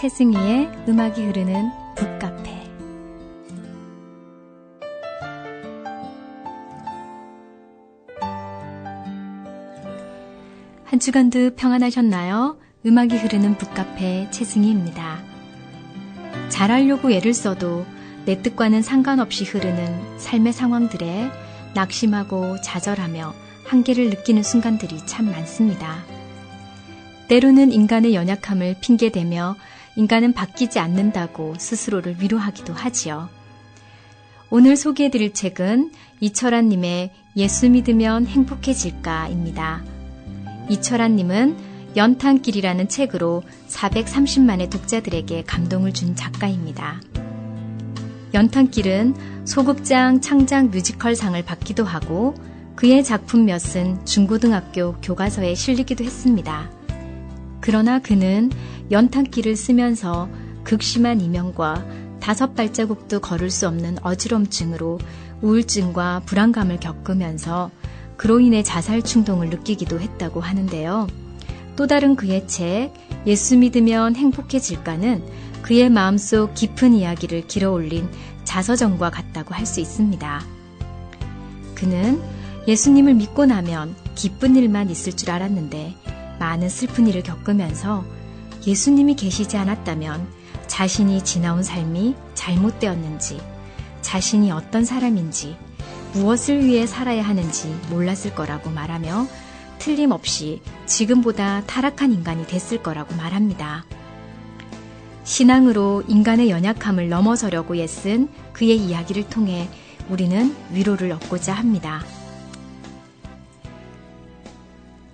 최승희의 음악이 흐르는 북카페. 한 주간도 평안하셨나요? 음악이 흐르는 북카페 최승희입니다. 잘하려고 애를 써도 내 뜻과는 상관없이 흐르는 삶의 상황들에 낙심하고 좌절하며 한계를 느끼는 순간들이 참 많습니다. 때로는 인간의 연약함을 핑계대며 인간은 바뀌지 않는다고 스스로를 위로하기도 하지요. 오늘 소개해드릴 책은 이철환님의 예수 믿으면 행복해질까입니다. 이철환님은 연탄길이라는 책으로 430만의 독자들에게 감동을 준 작가입니다. 연탄길은 소극장 창작 뮤지컬상을 받기도 하고 그의 작품 몇은 중고등학교 교과서에 실리기도 했습니다. 그러나 그는 연탄길을 쓰면서 극심한 이명과 5발자국도 걸을 수 없는 어지럼증으로 우울증과 불안감을 겪으면서 그로 인해 자살 충동을 느끼기도 했다고 하는데요. 또 다른 그의 책 예수 믿으면 행복해질까는 그의 마음속 깊은 이야기를 길어올린 자서전과 같다고 할 수 있습니다. 그는 예수님을 믿고 나면 기쁜 일만 있을 줄 알았는데 많은 슬픈 일을 겪으면서 예수님이 계시지 않았다면 자신이 지나온 삶이 잘못되었는지, 자신이 어떤 사람인지, 무엇을 위해 살아야 하는지 몰랐을 거라고 말하며 틀림없이 지금보다 타락한 인간이 됐을 거라고 말합니다. 신앙으로 인간의 연약함을 넘어서려고 애쓴 그의 이야기를 통해 우리는 위로를 얻고자 합니다.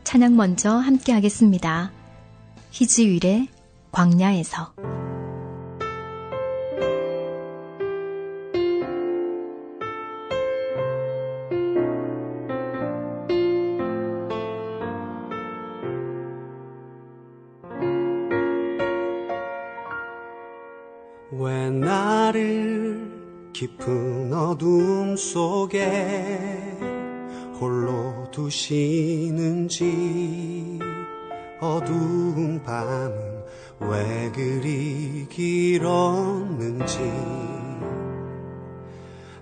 찬양 먼저 함께 하겠습니다. 희지율의 광야에서. 왜 나를 깊은 어둠 속에 홀로 두시는지, 어두운 밤은 왜 그리 길었는지,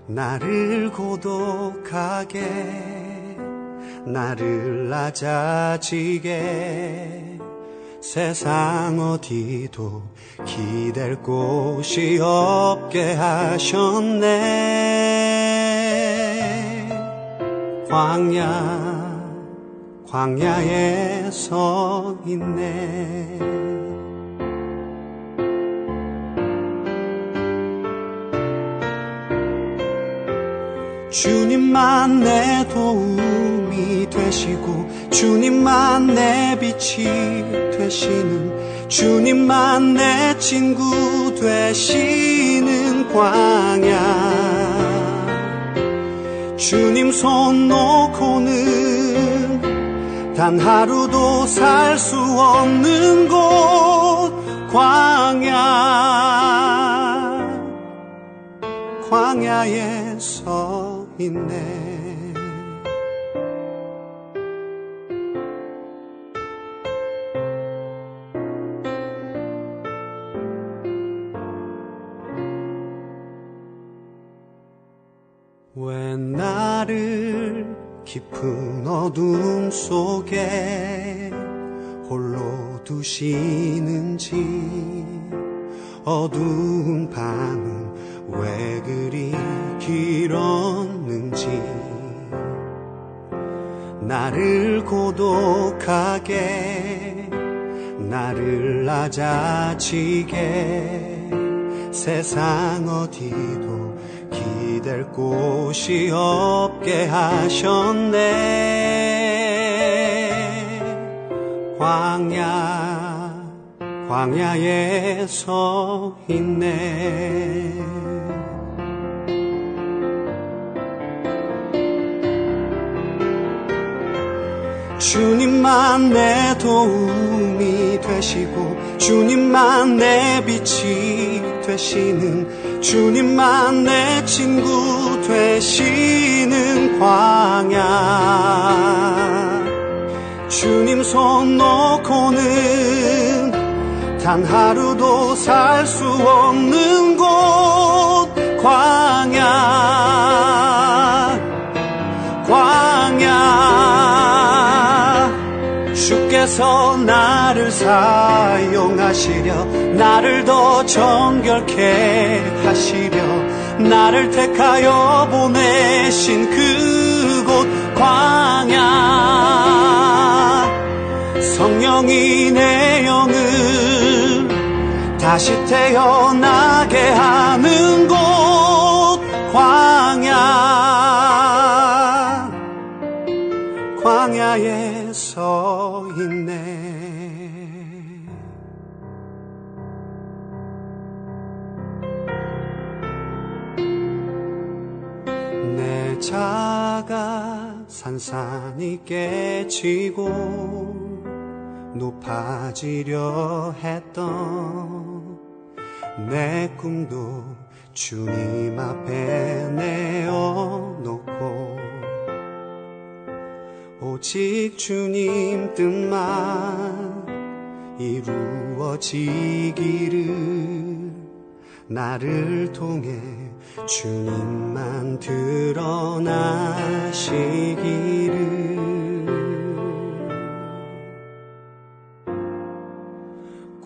나를 고독하게, 나를 낮아지게, 세상 어디도 기댈 곳이 없게 하셨네. 광야에 서 있네. 주님만 내 도움이 되시고, 주님만 내 빛이 되시는, 주님만 내 친구 되시는 광야. 주님 손 놓고는 단 하루도 살 수 없는 곳, 광야에 서 있네. 왜 나를 깊은 어둠 속에 홀로 두시는지, 어두운 밤은 왜 그리 길었는지, 나를 고독하게, 나를 낮아지게, 세상 어디도 기댈 곳이 없게 하셨네. 광야에 서 있네. 주님만 내 도움이 되시고, 주님만 내 빛이 되시는, 주님만 내 친구 되시는 광야. 주님 손 놓고는 단 하루도 살 수 없는 곳 광야 주께서 나를 사용하시려 나를 더 정결케 하시려 나를 택하여 보내신 그곳 광야 성령이 내 영을 다시 태어나게 하는 곳 광야에 서 있네. 내 자가 산산이 깨지고 높아지려 했던 내 꿈도 주님 앞에 내어놓고 오직 주님 뜻만 이루어지기를 나를 통해 주님만 드러나시기를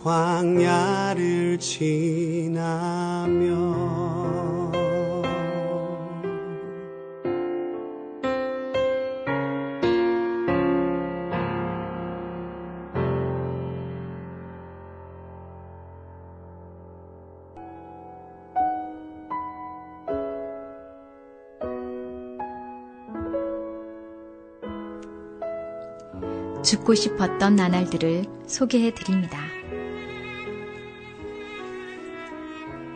광야를 지나며 죽고 싶었던 나날들을 소개해 드립니다.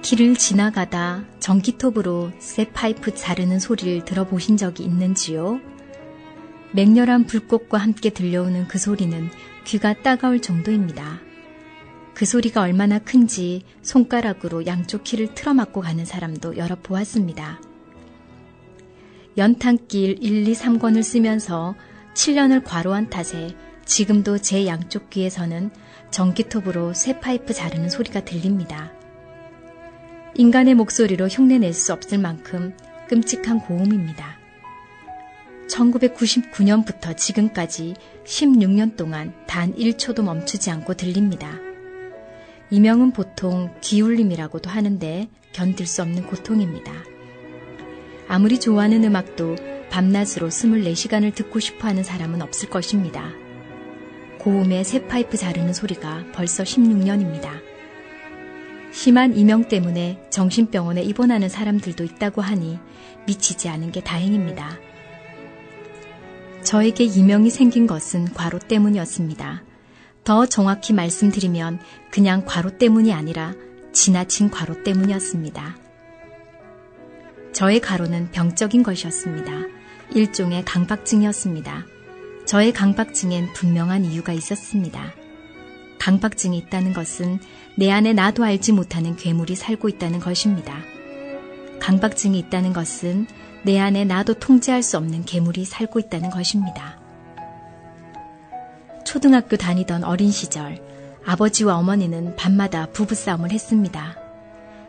길을 지나가다 전기톱으로 쇠파이프 자르는 소리를 들어보신 적이 있는지요? 맹렬한 불꽃과 함께 들려오는 그 소리는 귀가 따가울 정도입니다. 그 소리가 얼마나 큰지 손가락으로 양쪽 귀를 틀어막고 가는 사람도 여러 보았습니다. 연탄길 1, 2, 3권을 쓰면서 7년을 과로한 탓에 지금도 제 양쪽 귀에서는 전기톱으로 쇠파이프 자르는 소리가 들립니다. 인간의 목소리로 흉내낼 수 없을 만큼 끔찍한 고음입니다. 1999년부터 지금까지 16년 동안 단 1초도 멈추지 않고 들립니다. 이명은 보통 귀울림이라고도 하는데 견딜 수 없는 고통입니다. 아무리 좋아하는 음악도 밤낮으로 24시간을 듣고 싶어하는 사람은 없을 것입니다. 고음의 쇠파이프 자르는 소리가 벌써 16년입니다. 심한 이명 때문에 정신병원에 입원하는 사람들도 있다고 하니 미치지 않은 게 다행입니다. 저에게 이명이 생긴 것은 과로 때문이었습니다. 더 정확히 말씀드리면 그냥 과로 때문이 아니라 지나친 과로 때문이었습니다. 저의 과로는 병적인 것이었습니다. 일종의 강박증이었습니다. 저의 강박증엔 분명한 이유가 있었습니다. 강박증이 있다는 것은 내 안에 나도 알지 못하는 괴물이 살고 있다는 것입니다. 강박증이 있다는 것은 내 안에 나도 통제할 수 없는 괴물이 살고 있다는 것입니다. 초등학교 다니던 어린 시절 아버지와 어머니는 밤마다 부부싸움을 했습니다.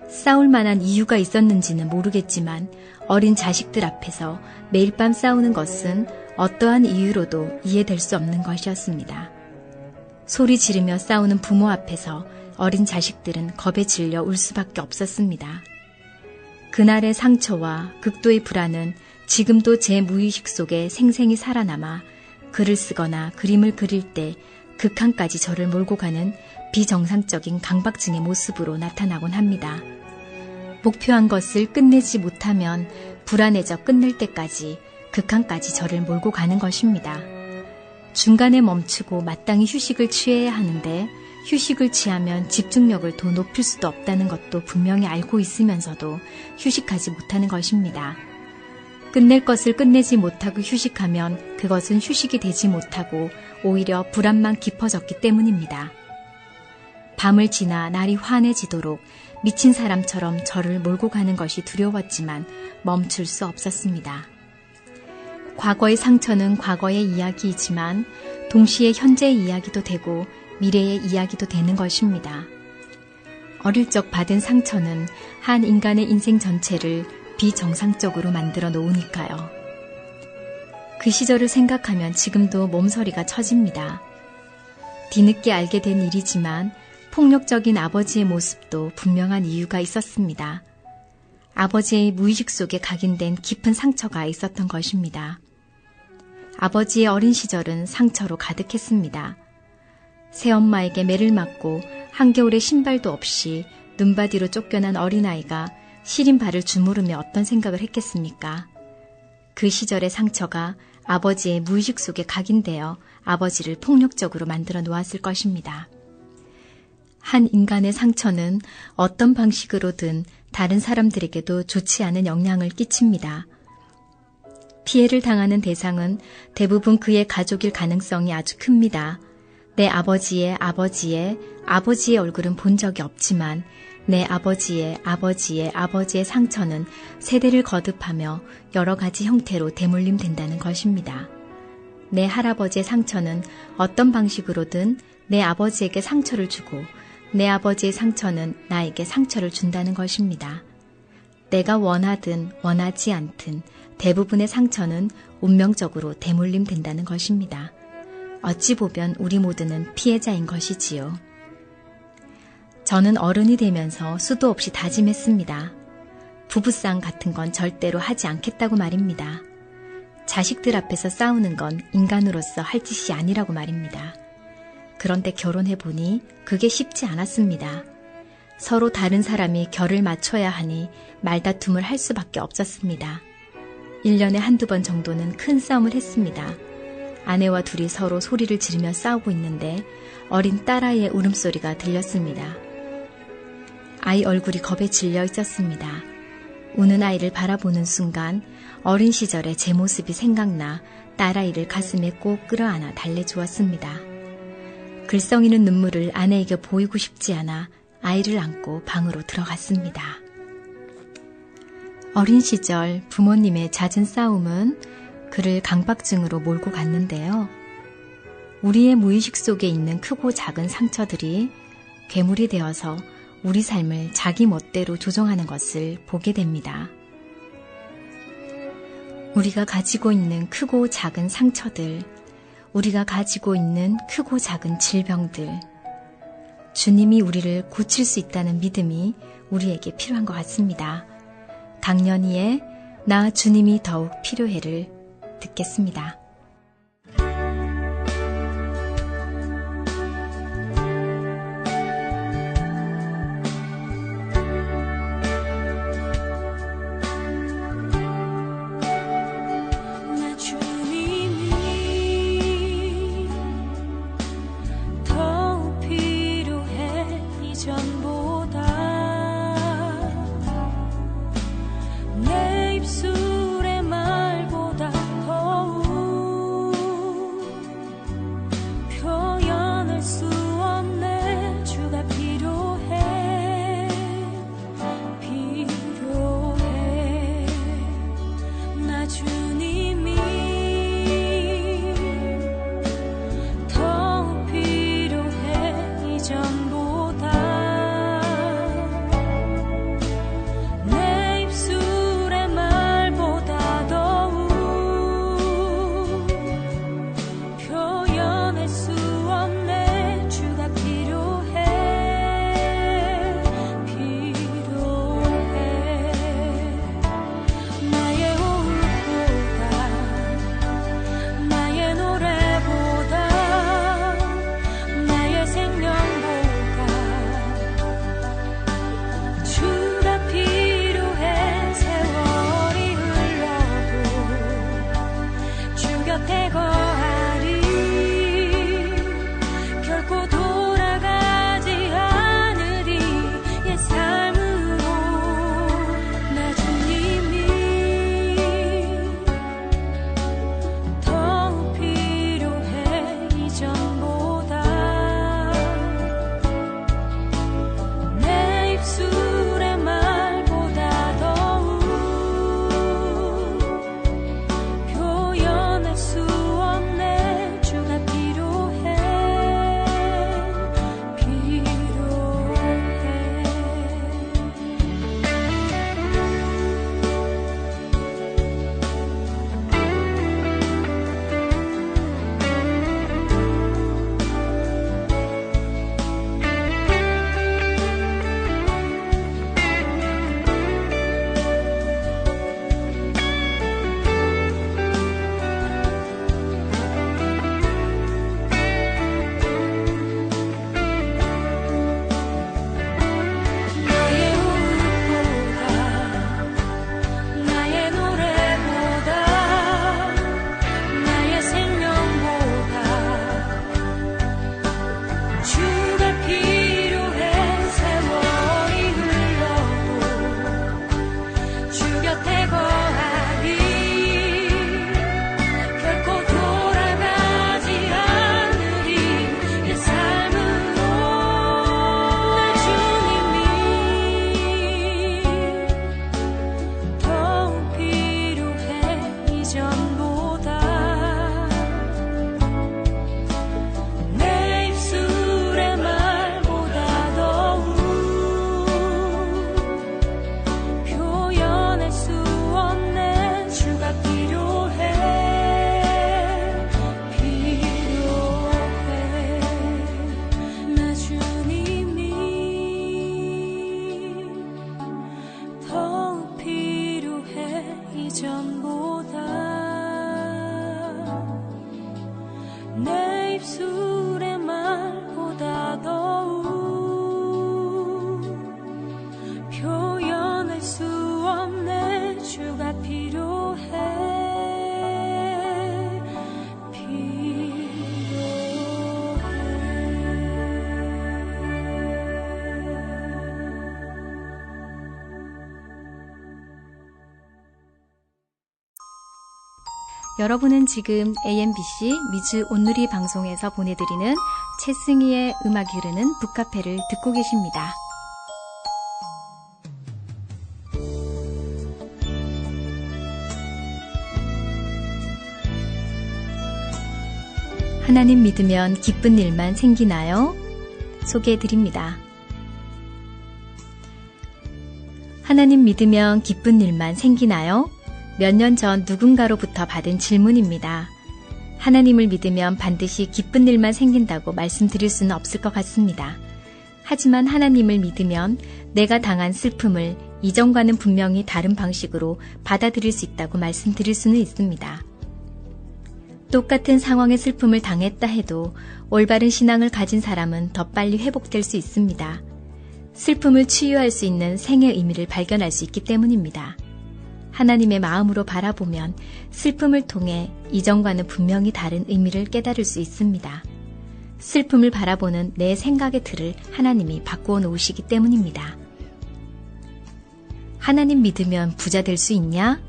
싸울 만한 이유가 있었는지는 모르겠지만 어린 자식들 앞에서 매일 밤 싸우는 것은 어떠한 이유로도 이해될 수 없는 것이었습니다. 소리 지르며 싸우는 부모 앞에서 어린 자식들은 겁에 질려 울 수밖에 없었습니다. 그날의 상처와 극도의 불안은 지금도 제 무의식 속에 생생히 살아남아 글을 쓰거나 그림을 그릴 때 극한까지 저를 몰고 가는 비정상적인 강박증의 모습으로 나타나곤 합니다. 목표한 것을 끝내지 못하면 불안해져 끝낼 때까지 극한까지 저를 몰고 가는 것입니다. 중간에 멈추고 마땅히 휴식을 취해야 하는데 휴식을 취하면 집중력을 더 높일 수도 없다는 것도 분명히 알고 있으면서도 휴식하지 못하는 것입니다. 끝낼 것을 끝내지 못하고 휴식하면 그것은 휴식이 되지 못하고 오히려 불안만 깊어졌기 때문입니다. 밤을 지나 날이 환해지도록 미친 사람처럼 저를 몰고 가는 것이 두려웠지만 멈출 수 없었습니다. 과거의 상처는 과거의 이야기이지만 동시에 현재의 이야기도 되고 미래의 이야기도 되는 것입니다. 어릴 적 받은 상처는 한 인간의 인생 전체를 비정상적으로 만들어 놓으니까요. 그 시절을 생각하면 지금도 몸서리가 쳐집니다. 뒤늦게 알게 된 일이지만 폭력적인 아버지의 모습도 분명한 이유가 있었습니다. 아버지의 무의식 속에 각인된 깊은 상처가 있었던 것입니다. 아버지의 어린 시절은 상처로 가득했습니다. 새엄마에게 매를 맞고 한겨울에 신발도 없이 눈바디로 쫓겨난 어린아이가 시린 발을 주무르며 어떤 생각을 했겠습니까? 그 시절의 상처가 아버지의 무의식 속에 각인되어 아버지를 폭력적으로 만들어 놓았을 것입니다. 한 인간의 상처는 어떤 방식으로든 다른 사람들에게도 좋지 않은 영향을 끼칩니다. 피해를 당하는 대상은 대부분 그의 가족일 가능성이 아주 큽니다. 내 아버지의 얼굴은 본 적이 없지만 내 아버지의 상처는 세대를 거듭하며 여러 가지 형태로 대물림된다는 것입니다. 내 할아버지의 상처는 어떤 방식으로든 내 아버지에게 상처를 주고 내 아버지의 상처는 나에게 상처를 준다는 것입니다. 내가 원하든 원하지 않든 대부분의 상처는 운명적으로 대물림된다는 것입니다. 어찌 보면 우리 모두는 피해자인 것이지요. 저는 어른이 되면서 수도 없이 다짐했습니다. 부부싸움 같은 건 절대로 하지 않겠다고 말입니다. 자식들 앞에서 싸우는 건 인간으로서 할 짓이 아니라고 말입니다. 그런데 결혼해보니 그게 쉽지 않았습니다. 서로 다른 사람이 결을 맞춰야 하니 말다툼을 할 수밖에 없었습니다. 1년에 한두 번 정도는 큰 싸움을 했습니다. 아내와 둘이 서로 소리를 지르며 싸우고 있는데 어린 딸아이의 울음소리가 들렸습니다. 아이 얼굴이 겁에 질려 있었습니다. 우는 아이를 바라보는 순간 어린 시절의 제 모습이 생각나 딸아이를 가슴에 꼭 끌어안아 달래주었습니다. 글썽이는 눈물을 아내에게 보이고 싶지 않아 아이를 안고 방으로 들어갔습니다. 어린 시절 부모님의 잦은 싸움은 그를 강박증으로 몰고 갔는데요. 우리의 무의식 속에 있는 크고 작은 상처들이 괴물이 되어서 우리 삶을 자기 멋대로 조종하는 것을 보게 됩니다. 우리가 가지고 있는 크고 작은 상처들, 우리가 가지고 있는 크고 작은 질병들, 주님이 우리를 고칠 수 있다는 믿음이 우리에게 필요한 것 같습니다. 강연희의 나 주님이 더욱 필요해를 듣겠습니다. 내 입술의 말보다 더욱 입술의 말보다 더욱 표현할 수 없네. 주가 필요해. 여러분은 지금 AMBC 미주 온누리 방송에서 보내드리는 최승희의 음악이 흐르는 북카페를 듣고 계십니다. 하나님 믿으면 기쁜 일만 생기나요? 소개해드립니다. 하나님 믿으면 기쁜 일만 생기나요? 몇 년 전 누군가로부터 받은 질문입니다. 하나님을 믿으면 반드시 기쁜 일만 생긴다고 말씀드릴 수는 없을 것 같습니다. 하지만 하나님을 믿으면 내가 당한 슬픔을 이전과는 분명히 다른 방식으로 받아들일 수 있다고 말씀드릴 수는 있습니다. 똑같은 상황의 슬픔을 당했다 해도 올바른 신앙을 가진 사람은 더 빨리 회복될 수 있습니다. 슬픔을 치유할 수 있는 생의 의미를 발견할 수 있기 때문입니다. 하나님의 마음으로 바라보면 슬픔을 통해 이전과는 분명히 다른 의미를 깨달을 수 있습니다. 슬픔을 바라보는 내 생각의 틀을 하나님이 바꾸어 놓으시기 때문입니다. 하나님 믿으면 부자 될 수 있냐?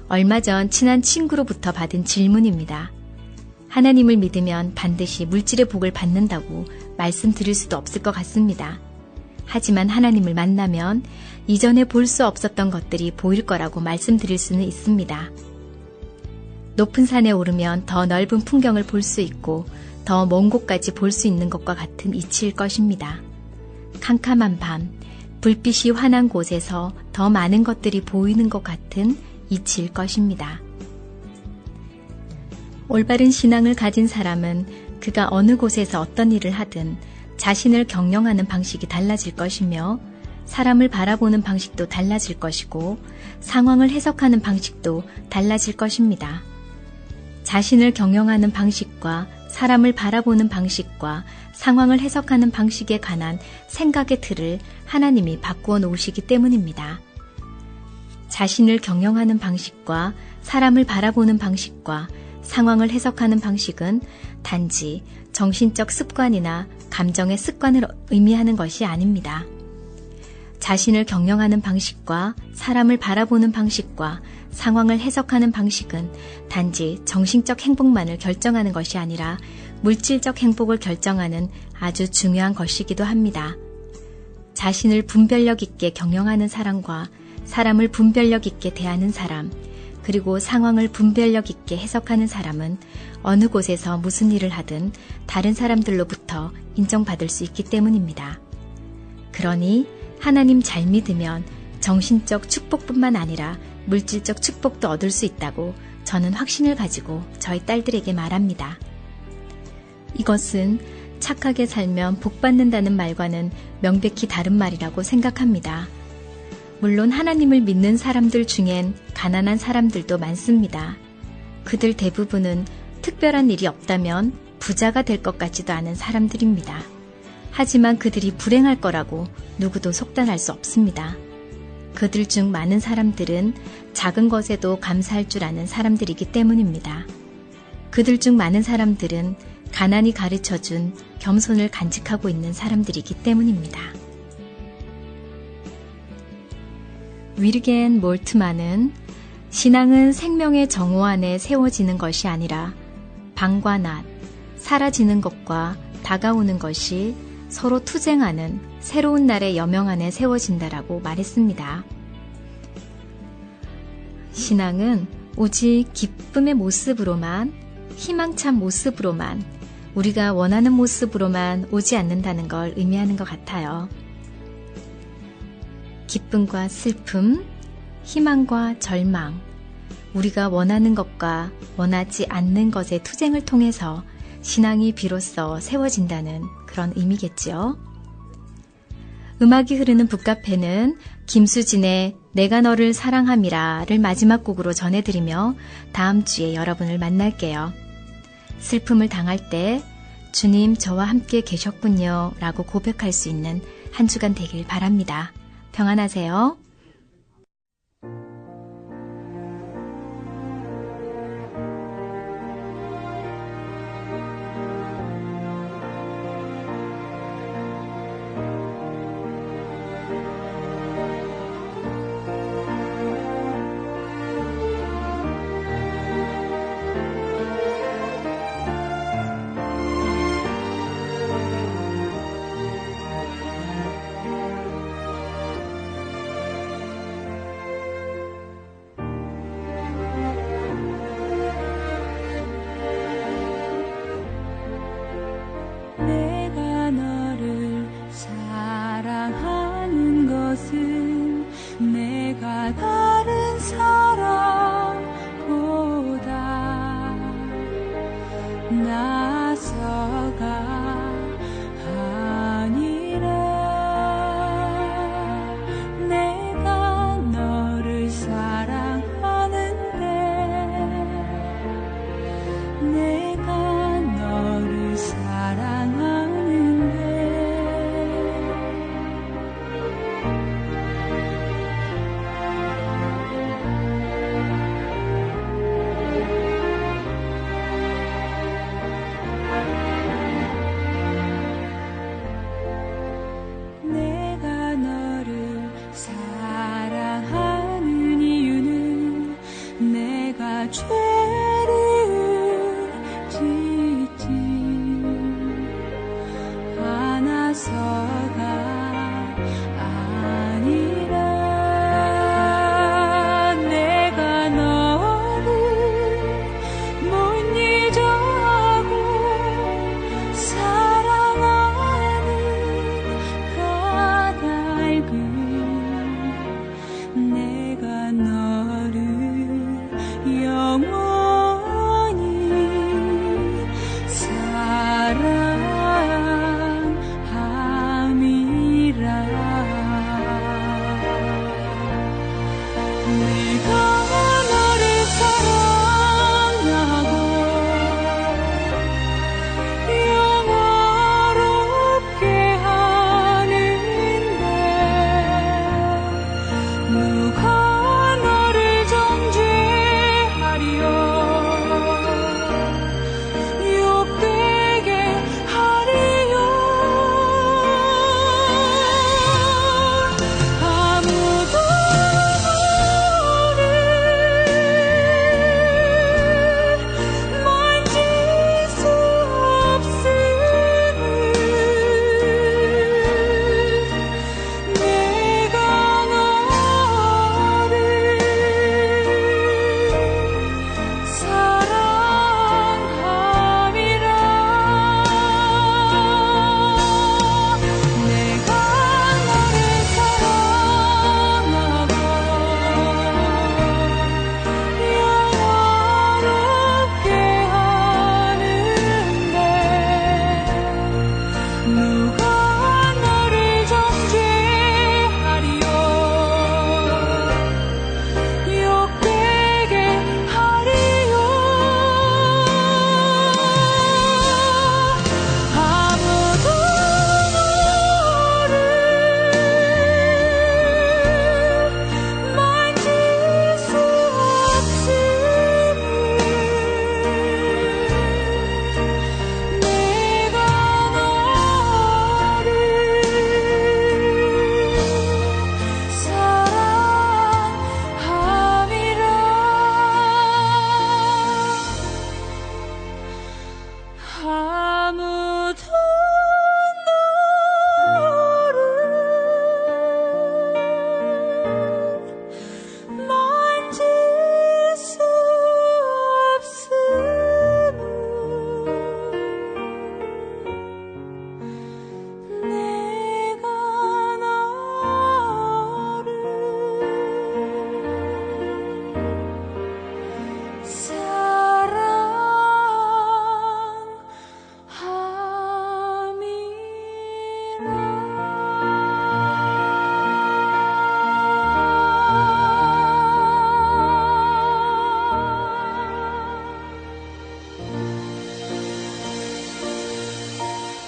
얼마 전 친한 친구로부터 받은 질문입니다. 하나님을 믿으면 반드시 물질의 복을 받는다고 말씀드릴 수도 없을 것 같습니다. 하지만 하나님을 만나면 이전에 볼 수 없었던 것들이 보일 거라고 말씀드릴 수는 있습니다. 높은 산에 오르면 더 넓은 풍경을 볼 수 있고 더 먼 곳까지 볼 수 있는 것과 같은 이치일 것입니다. 캄캄한 밤, 불빛이 환한 곳에서 더 많은 것들이 보이는 것 같은 이치일 것입니다. 올바른 신앙을 가진 사람은 그가 어느 곳에서 어떤 일을 하든 자신을 경영하는 방식이 달라질 것이며 사람을 바라보는 방식도 달라질 것이고 상황을 해석하는 방식도 달라질 것입니다. 자신을 경영하는 방식과 사람을 바라보는 방식과 상황을 해석하는 방식에 관한 생각의 틀을 하나님이 바꾸어 놓으시기 때문입니다. 자신을 경영하는 방식과 사람을 바라보는 방식과 상황을 해석하는 방식은 단지 정신적 습관이나 감정의 습관을 의미하는 것이 아닙니다. 자신을 경영하는 방식과 사람을 바라보는 방식과 상황을 해석하는 방식은 단지 정신적 행복만을 결정하는 것이 아니라 물질적 행복을 결정하는 아주 중요한 것이기도 합니다. 자신을 분별력 있게 경영하는 사람과 사람을 분별력 있게 대하는 사람, 그리고 상황을 분별력 있게 해석하는 사람은 어느 곳에서 무슨 일을 하든 다른 사람들로부터 인정받을 수 있기 때문입니다. 그러니 하나님 잘 믿으면 정신적 축복뿐만 아니라 물질적 축복도 얻을 수 있다고 저는 확신을 가지고 저희 딸들에게 말합니다. 이것은 착하게 살면 복 받는다는 말과는 명백히 다른 말이라고 생각합니다. 물론 하나님을 믿는 사람들 중엔 가난한 사람들도 많습니다. 그들 대부분은 특별한 일이 없다면 부자가 될 것 같지도 않은 사람들입니다. 하지만 그들이 불행할 거라고 누구도 속단할 수 없습니다. 그들 중 많은 사람들은 작은 것에도 감사할 줄 아는 사람들이기 때문입니다. 그들 중 많은 사람들은 가난이 가르쳐준 겸손을 간직하고 있는 사람들이기 때문입니다. 위르겐 몰트만은 신앙은 생명의 정오 안에 세워지는 것이 아니라 방과 낮, 사라지는 것과 다가오는 것이 서로 투쟁하는 새로운 날의 여명 안에 세워진다라고 말했습니다. 신앙은 오직 기쁨의 모습으로만, 희망찬 모습으로만, 우리가 원하는 모습으로만 오지 않는다는 걸 의미하는 것 같아요. 기쁨과 슬픔, 희망과 절망, 우리가 원하는 것과 원하지 않는 것의 투쟁을 통해서 신앙이 비로소 세워진다는 그런 의미겠지요. 음악이 흐르는 북카페는 김수진의 내가 너를 사랑함이라를 마지막 곡으로 전해드리며 다음 주에 여러분을 만날게요. 슬픔을 당할 때 주님 저와 함께 계셨군요 라고 고백할 수 있는 한 주간 되길 바랍니다. 평안하세요. 내가 너를 사랑하는 것은 내가 다른 사람보다 나서가 아니라 내가 너를 사랑하는데 내가 너를 사랑하는데 내가 너를 사랑하는 이유는 내가 죄를 짓지 않아서가 아니라 내가 너를 못 잊어하고 사랑하는 까닭은 내가 너를 영원히 사랑함이라 내가 너를 사랑하고 영화롭게 하는데 누가 너를 정죄하리요 욕되게 하리요 아무도 너를 만질 수 없음을 내가 너를 사랑함이라 내가 너를 사랑하고 영화롭게 하는데 누가 너를 정죄하리요 욕되게 하리요 아무도 너를 만질 수 없음을 내가 너를 사랑함이라